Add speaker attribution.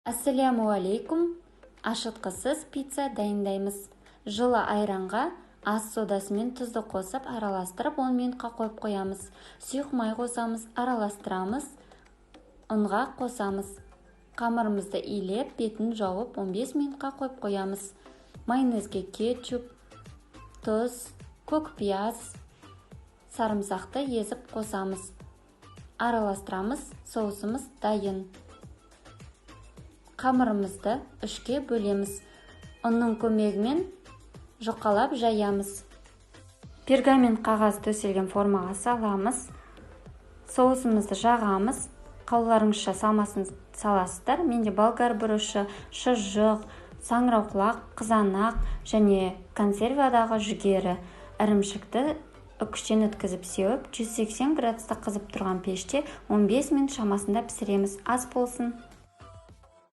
Speaker 1: Ассаляму алейкум. Ашытқысыз пицца дайындаймыз. Жылы айранға ас содасы мен тұзды қосып араластырып 10 минутқа қойып қоямыз. Сұйық май қосамыз, араластырамыз, ұнға қосамыз. Қамырымызды илеп, бетін жауып 15 минутқа қойып қоямыз. Майонезге кетчуп, тұз, көк пияз, сарымсақты езіп қосамыз. Араластырамыз, соусымыз дайын. Қамырымызды үшке бөлеміз. Ұнның көмегімен жұқалап жаямыз. Пергамент қағаз төселген формаға саламыз. Соусымызды жағамыз. Қалаларыңызша салмасын саласыздар. Менде болгар бұрышы, шұжық, саңырауқұлақ, қызанақ және консервадағы жүгері. Ірімшікті үкіштен өткізіп сеуіп, 180 градуста қызып тұрған пеште 15 минут шамасында пісіреміз. Ас болсын.